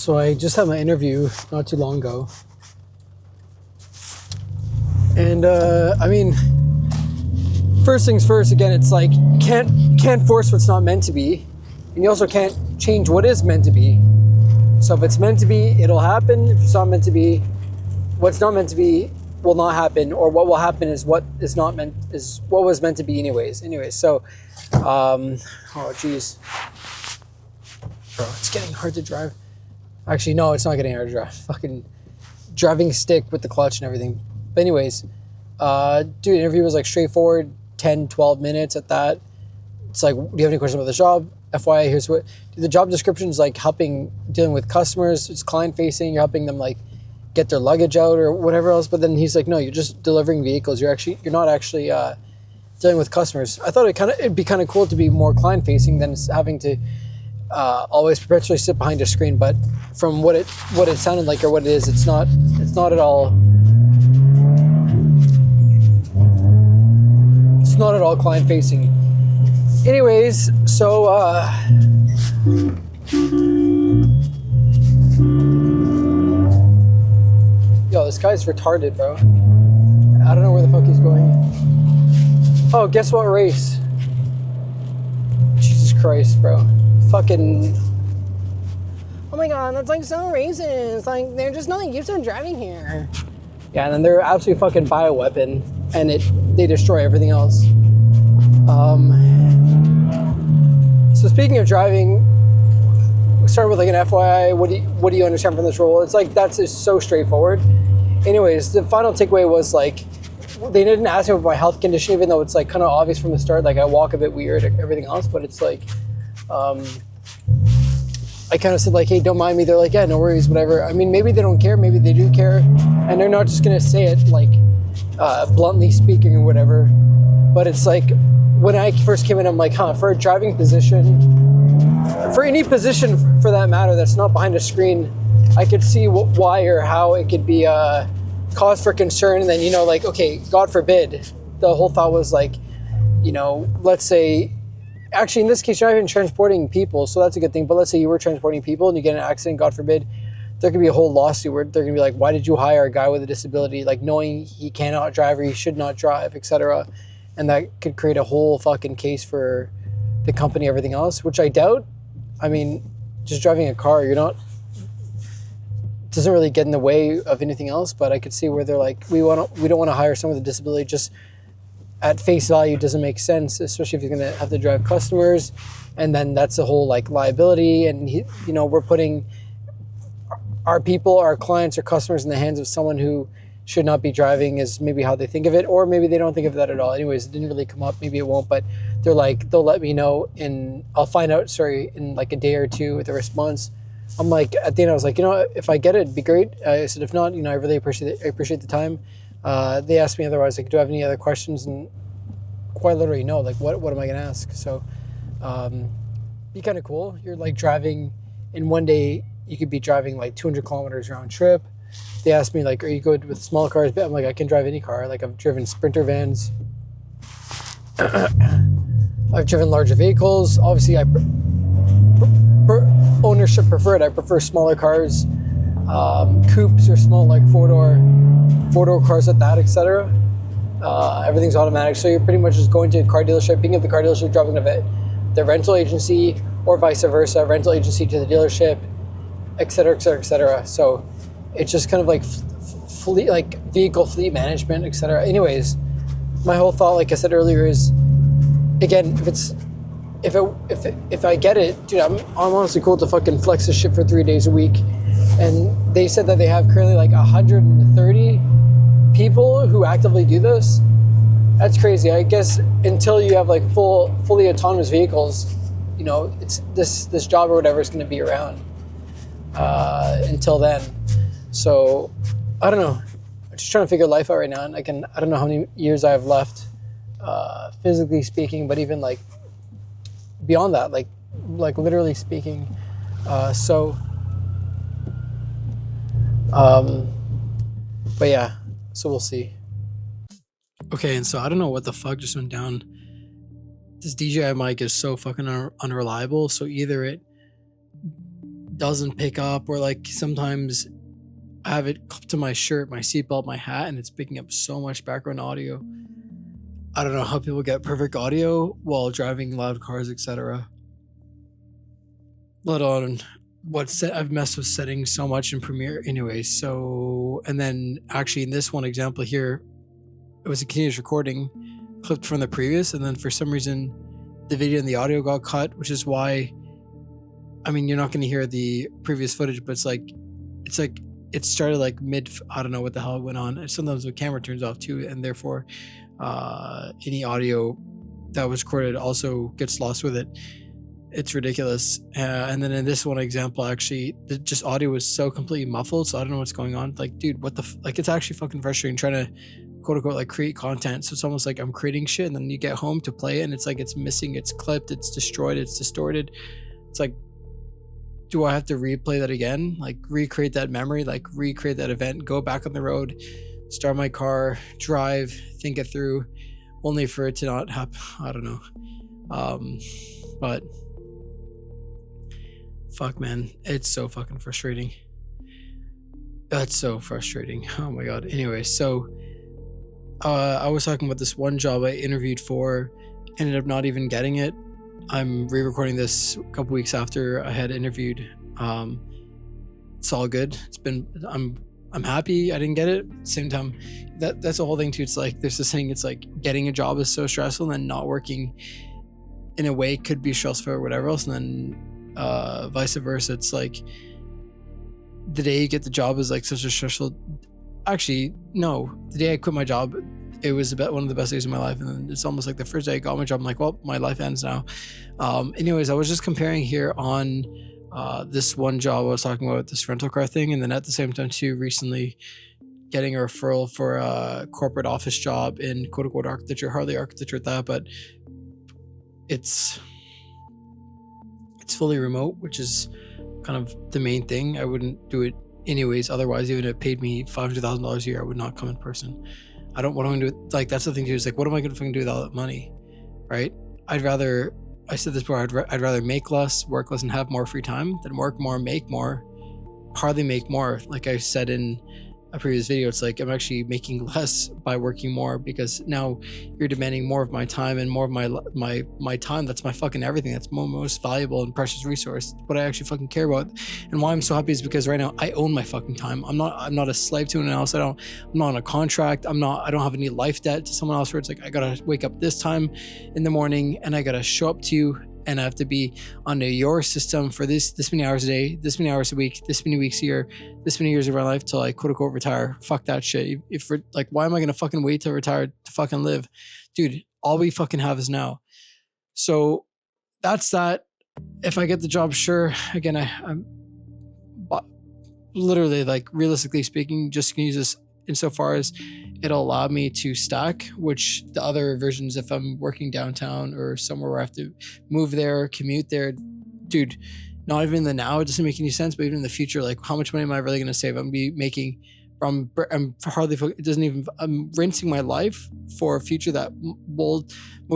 So I just had my interview not too long ago. And I mean, first things first, again, it's like you can't force what's not meant to be. And you also can't change what is meant to be. So if it's meant to be, it'll happen. If it's not meant to be, what's not meant to be will not happen, or what will happen is what was meant to be anyways. So oh geez. Bro, it's getting hard to drive. Actually, no, it's not getting hard to drive. Fucking driving stick with the clutch and everything. But anyways, dude, the interview was like straightforward, 10, 12 minutes at that. It's like, do you have any questions about the job? FYI, here's what, the job description is like dealing with customers. It's client facing. You're helping them like get their luggage out or whatever else. But then he's like, no, you're just delivering vehicles. You're not actually dealing with customers. I thought it'd be kind of cool to be more client facing than having to always perpetually sit behind a screen. But from what it sounded like or what it is, it's not at all. It's not at all client facing. Anyways, so yo, this guy's retarded, bro. I don't know where the fuck he's going. Oh, guess what race? Jesus Christ, bro. Fucking. Oh my god, that's like so racist. Like, they're just not used to driving here. Yeah, and then they're absolutely fucking bioweapon, and they destroy everything else. So speaking of driving, we start with like an FYI. What do you understand from this role? It's like that's just so straightforward. Anyways, the final takeaway was like they didn't ask me about my health condition, even though it's like kind of obvious from the start. Like I walk a bit weird, everything else, but it's like I kind of said like, hey, don't mind me. They're like, yeah, no worries, whatever. I mean, maybe they don't care, maybe they do care, and they're not just gonna say it like bluntly speaking or whatever. But it's like, when I first came in, I'm like, for a driving position, for any position for that matter that's not behind a screen, I could see why or how it could be cause for concern. And then, like, okay, God forbid, the whole thought was like, let's say, actually in this case, you're not even transporting people, so that's a good thing. But let's say you were transporting people and you get in an accident, God forbid, there could be a whole lawsuit where they're gonna be like, why did you hire a guy with a disability, like knowing he cannot drive or he should not drive, etc. And that could create a whole fucking case for the company, everything else, which I doubt. I mean, just driving a car, doesn't really get in the way of anything else, but I could see where they're like, we don't want to hire someone with a disability. Just at face value doesn't make sense, especially if you're going to have to drive customers. And then that's a whole like liability. And, we're putting our people, our clients, our customers in the hands of someone who should not be driving, is maybe how they think of it, or maybe they don't think of that at all. Anyways, it didn't really come up. Maybe it won't, but they're like, they'll let me know I'll find out, in like a day or two with a response. I'm like, at the end, I was like, if I get it, it'd be great. I said, if not, I really appreciate the time. They asked me otherwise, like, do I have any other questions? And quite literally, no, like, what am I going to ask? So, be kind of cool. You're like driving in one day, you could be driving like 200 kilometers round trip. They asked me like, are you good with small cars? But I'm like, I can drive any car. Like I've driven Sprinter vans. I've driven larger vehicles. Obviously, ownership preferred. I prefer smaller cars, coupes or small like four-door cars at that, etc. Everything's automatic, so you're pretty much just going to a car dealership, picking up the car dealership, driving to the rental agency, or vice versa, rental agency to the dealership, etc., etc., etc. So it's just kind of like fleet, like vehicle fleet management, etc. Anyways, my whole thought, like I said earlier, is again, if I get it, dude, I'm honestly cool to fucking flex this shit for 3 days a week. And they said that they have currently like 130 people who actively do this. That's crazy. I guess until you have like fully autonomous vehicles, it's this job or whatever is going to be around until then. So I don't know. I'm just trying to figure life out right now, and I don't know how many years I have left, physically speaking, but even like beyond that, like literally speaking. But yeah, so we'll see. Okay, and so I don't know what the fuck just went down. This DJI mic is so fucking unreliable. So either it doesn't pick up, or like sometimes I have it clipped to my shirt, my seatbelt, my hat, and it's picking up so much background audio. I don't know how people get perfect audio while driving loud cars, etc. Let alone I've messed with settings so much in Premiere anyway. So, and then actually in this one example here, it was a continuous recording clipped from the previous, and then for some reason the video and the audio got cut, which is why, I mean, you're not going to hear the previous footage, but it's like it started like mid, I don't know what the hell went on. Sometimes the camera turns off too, and therefore any audio that was recorded also gets lost with it. It's ridiculous. And then in this one example, actually, just audio was so completely muffled, so I don't know what's going on. Like, dude, what the like, it's actually fucking frustrating trying to quote unquote like create content. So it's almost like I'm creating shit, and then you get home to play it and it's like it's missing, it's clipped, it's destroyed, it's distorted. It's like, do I have to replay that again? Like recreate that memory, like recreate that event, go back on the road, start my car, drive, think it through, only for it to not happen. I don't know. But fuck, man, it's so fucking frustrating. That's so frustrating. Oh my god. Anyway, so I was talking about this one job I interviewed for, ended up not even getting it. I'm re-recording this a couple weeks after I had interviewed. It's all good. I'm happy I didn't get it. Same time, that's the whole thing too. It's like there's this thing. It's like getting a job is so stressful, and then not working in a way could be stressful or whatever else, and then vice versa. It's like the day you get the job is like such a stressful. Actually, no. The day I quit my job, it was about one of the best days of my life, and then it's almost like the first day I got my job, I'm like, well, my life ends now. Anyways, I was just comparing here on this one job I was talking about, this rental car thing, and then at the same time too, recently getting a referral for a corporate office job in quote unquote architecture, hardly architecture at that, but it's fully remote, which is kind of the main thing. I wouldn't do it anyways otherwise. Even if it paid me $500,000 a year, I would not come in person. What am I gonna do? Like, that's the thing too, is like, what am I gonna fucking do with all that money, right? I said this before, I'd rather make less, work less, and have more free time than work more, make more, hardly make more. Like I said in a previous video, it's like I'm actually making less by working more, because now you're demanding more of my time, and more of my time. That's my fucking everything. That's my most valuable and precious resource. What I actually fucking care about, and why I'm so happy is because right now I own my fucking time. I'm not a slave to anyone else. I'm not on a contract. I don't have any life debt to someone else where it's like I gotta wake up this time in the morning and I gotta show up to you, and I have to be under your system for this many hours a day, this many hours a week, this many weeks a year, this many years of my life till I quote unquote retire. Fuck that shit. If we're like, why am I gonna fucking wait till retire to fucking live? Dude, all we fucking have is now. So that's that. If I get the job, sure. Again, I'm literally, like, realistically speaking, just gonna use this insofar as it'll allow me to stack, which the other versions, if I'm working downtown or somewhere where I have to move there, commute there, dude, not even in the now, it doesn't make any sense, but even in the future, like, how much money am I really going to save? I'm gonna be making I'm rinsing my life for a future that most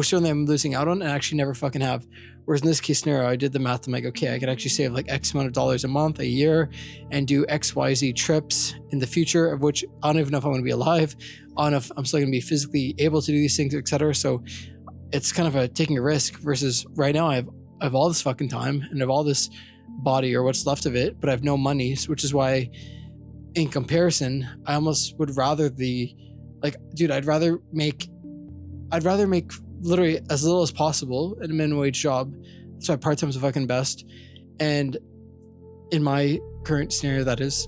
certainly I'm losing out on and actually never fucking have. Whereas in this case scenario, I did the math. I'm like, okay, I could actually save like X amount of dollars a month, a year, and do XYZ trips in the future, of which I don't even know if I'm going to be alive. I don't know if I'm still going to be physically able to do these things, etc. So it's kind of taking a risk, versus right now I have all this fucking time and I have all this body, or what's left of it, but I have no money, which is why in comparison, I almost would rather I'd rather make literally as little as possible at a minimum wage job. That's why part-time's the fucking best. And in my current scenario, that is,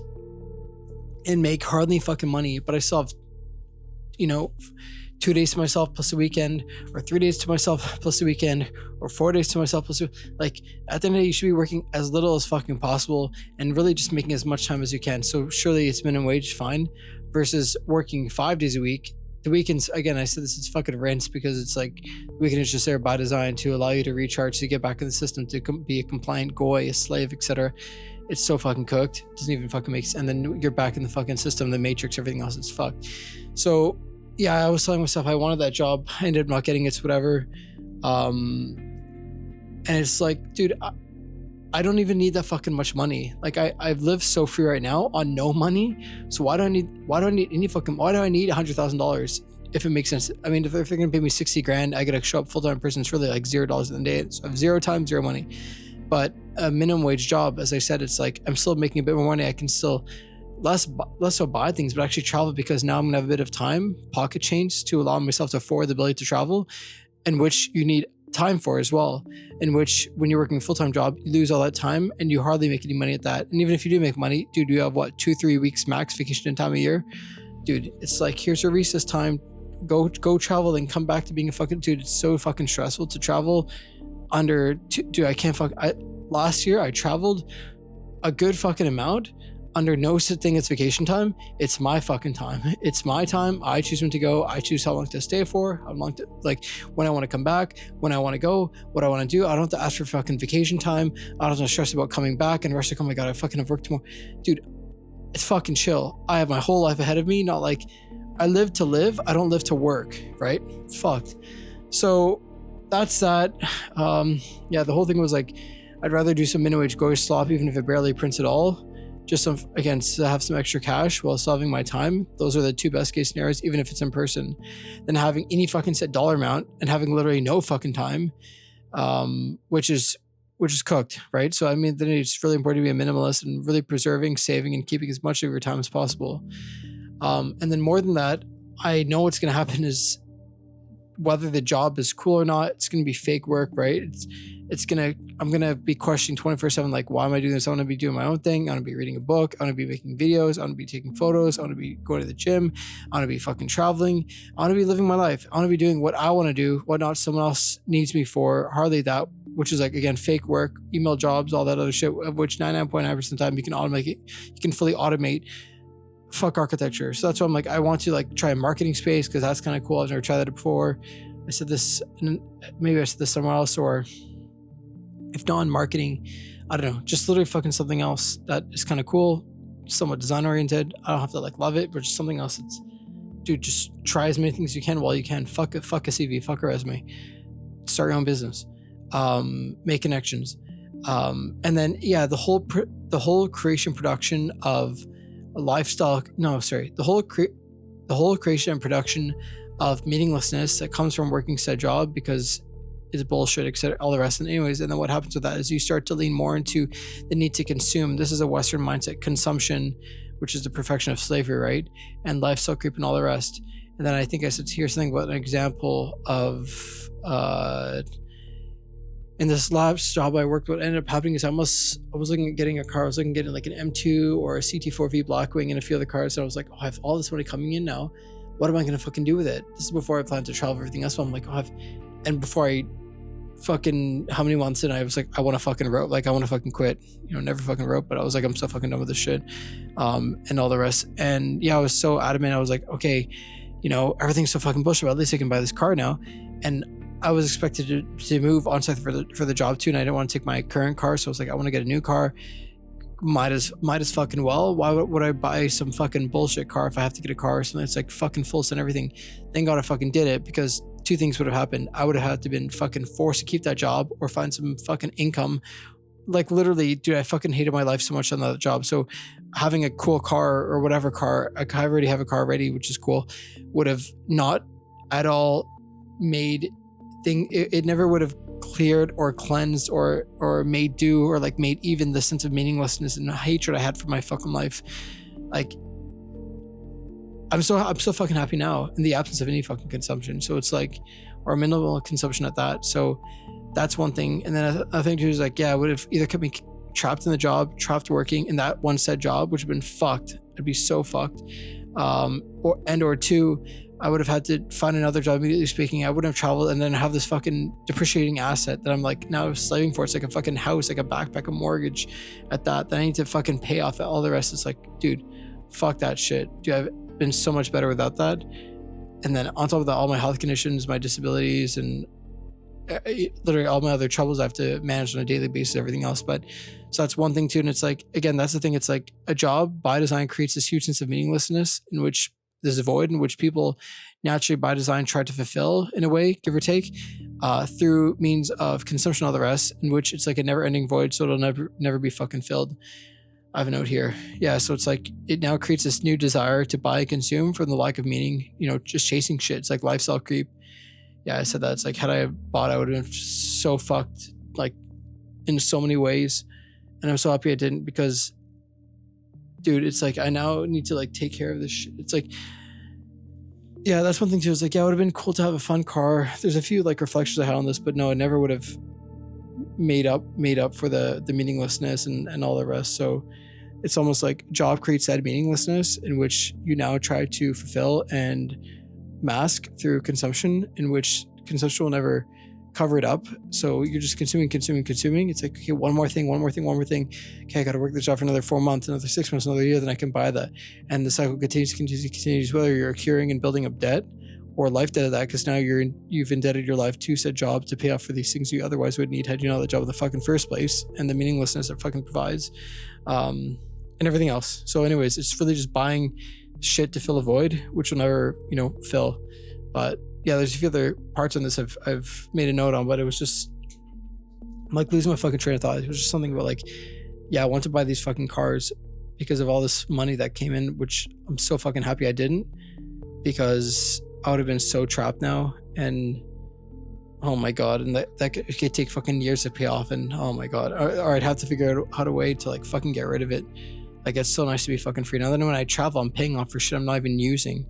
and make hardly fucking money, but I still have, 2 days to myself plus a weekend, or 3 days to myself plus a weekend, or 4 days to myself plus like, at the end of the day, you should be working as little as fucking possible and really just making as much time as you can. So surely it's minimum wage, fine, versus working 5 days a week. The weekends, again, I said this is fucking rinse, because it's like the weekend is just there by design to allow you to recharge, to get back in the system, to be a compliant goy, a slave, etc. It's so fucking cooked. It doesn't even fucking make sense. And then you're back in the fucking system, the matrix, everything else is fucked. So yeah, I was telling myself I wanted that job. I ended up not getting it, so whatever. And it's like, dude, I don't even need that fucking much money. Like I've lived so free right now on no money. So why do I need $100,000 if it makes sense? I mean, if they're gonna pay me 60 grand, I gotta show up full time in person. It's really like $0 in the day. So I have zero time, zero money. But a minimum wage job, as I said, it's like I'm still making a bit more money. I can still less so buy things, but actually travel, because now I'm gonna have a bit of time, pocket change, to allow myself to afford the ability to travel, in which you need time for as well, in which when you're working a full-time job, you lose all that time and you hardly make any money at that. And even if you do make money, dude, you have what, 2-3 weeks max vacation time a year, dude. It's like, here's your recess time, go travel and come back to being a fucking dude. It's so fucking stressful to travel under dude. Last year I traveled a good fucking amount under no such thing as vacation time. It's my fucking time. It's my time. I choose when to go. I choose how long to stay for, how long to, like, when I want to come back, when I want to go, what I want to do. I don't have to ask for fucking vacation time. I don't have to stress about coming back and rush like, oh my God, I fucking have work tomorrow. Dude, it's fucking chill. I have my whole life ahead of me. Not like I live to live. I don't live to work, right? It's fucked. So that's that. Yeah, the whole thing was like, I'd rather do some minimum wage go slop, even if it barely prints at all, just again, to have some extra cash while solving my time. Those are the two best case scenarios, even if it's in person, than having any fucking set dollar amount and having literally no fucking time, which is cooked, right? So I mean, then it's really important to be a minimalist and really preserving, saving, and keeping as much of your time as possible. And then more than that, I know what's going to happen is, whether the job is cool or not, it's going to be fake work, right? I'm going to be questioning 24/7, like, why am I doing this? I want to be doing my own thing. I want to be reading a book. I want to be making videos. I want to be taking photos. I want to be going to the gym. I want to be fucking traveling. I want to be living my life. I want to be doing what I want to do, what not someone else needs me for. Hardly that, which is like, again, fake work, email jobs, all that other shit, of which 99.9% of the time you can automate it. You can fully automate. Fuck architecture. So that's why I'm like, I want to like try a marketing space, because that's kind of cool. I've never tried that before. I said this, maybe I said this somewhere else, or if not in marketing, I don't know, just literally fucking something else that is kind of cool, somewhat design oriented. I don't have to like love it, but just something else that's, dude, just try as many things as you can while you can. Fuck a CV, fuck a resume, start your own business, make connections, and then yeah, the whole creation production of a lifestyle. No, sorry, the whole creation and production of meaninglessness that comes from working said job, because it's bullshit, etc., all the rest. And anyways, and then what happens with that is you start to lean more into the need to consume. This is a Western mindset, consumption, which is the perfection of slavery, right? And lifestyle creep and all the rest. And then I think I said, here's something about an example of in this last job I worked, what ended up happening is I was looking at getting a car. I was looking at getting like an M2 or a CT4V Blackwing and a few other cars. And I was like, oh, I have all this money coming in now. What am I going to fucking do with it? This is before I planned to travel, everything else. So I'm like, and before I fucking, how many months in, I was like, I want to fucking rope. Like, I want to fucking quit. Never fucking rope. But I was like, I'm so fucking done with this shit. And all the rest. And yeah, I was so adamant. I was like, okay, everything's so fucking bullshit, but at least I can buy this car now. And I was expected to move on site for the job too, and I didn't want to take my current car, so I was like, I want to get a new car. Might as fucking well. Why would I buy some fucking bullshit car if I have to get a car or something that's like fucking full set and everything? Thank God I fucking did it, because two things would have happened. I would have had to been fucking forced to keep that job or find some fucking income. Like literally, dude, I fucking hated my life so much on that job. So having a cool car or whatever car, I already have a car ready, which is cool, would have not at all made it never would have cleared or cleansed or made do or like made even the sense of meaninglessness and hatred I had for my fucking life. Like I'm so fucking happy now in the absence of any fucking consumption. So it's like, or minimal consumption at that. So that's one thing. And then I think too is like, yeah, I would have either kept me trapped in the job, trapped working in that one said job, which would have been fucked. I'd be so fucked. Or two, I would have had to find another job, immediately speaking. I wouldn't have traveled and then have this fucking depreciating asset that I'm like now slaving for. It's like a fucking house, like a backpack, a mortgage at that I need to fucking pay off. All the rest, it's like, dude, fuck that shit. Dude, I've been so much better without that. And then on top of that, all my health conditions, my disabilities, and literally all my other troubles I have to manage on a daily basis, everything else. But so that's one thing too. And it's like, again, that's the thing. It's like a job by design creates this huge sense of meaninglessness in which there's a void in which people naturally by design try to fulfill in a way, give or take. through means of consumption, all the rest, in which it's like a never-ending void, so it'll never be fucking filled. I have a note here. Yeah, so it's like it now creates this new desire to buy and consume from the lack of meaning, just chasing shit. It's like lifestyle creep. Yeah, I said that. It's like, had I bought, I would have been so fucked, like, in so many ways. And I'm so happy I didn't, because, dude, it's like I now need to like take care of this shit. It's like, yeah, that's one thing too. It's like, yeah, it would have been cool to have a fun car. There's a few like reflections I had on this, but no, it never would have made up for the meaninglessness and all the rest. So it's almost like job creates that meaninglessness in which you now try to fulfill and mask through consumption, in which consumption will never cover it up. So you're just consuming. It's like, okay, one more thing. Okay, I got to work this job for another 4 months, another 6 months, another year, then I can buy that. And the cycle continues, whether you're accruing and building up debt or life debt of that, because now you've indebted your life to said job to pay off for these things you otherwise would need had you not that job in the fucking first place, and the meaninglessness it fucking provides, and everything else. So anyways, it's really just buying shit to fill a void, which will never, fill. But yeah, there's a few other parts on this I've made a note on, but it was just, I'm like losing my fucking train of thought. It was just something about like, yeah, I want to buy these fucking cars because of all this money that came in, which I'm so fucking happy I didn't, because I would have been so trapped now. And oh my God, and that could take fucking years to pay off. And oh my God, or I'd have to figure out how to way to like fucking get rid of it. Like, it's so nice to be fucking free. Now then when I travel, I'm paying off for shit I'm not even using.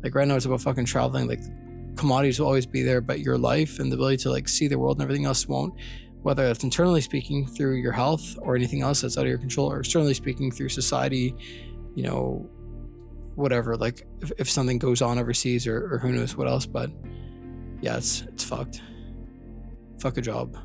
Like right now it's about fucking traveling. Like, commodities will always be there, but your life and the ability to like see the world and everything else won't, whether that's internally speaking through your health or anything else that's out of your control, or externally speaking through society, whatever, like if something goes on overseas or who knows what else. But yeah, it's fucked. Fuck a job.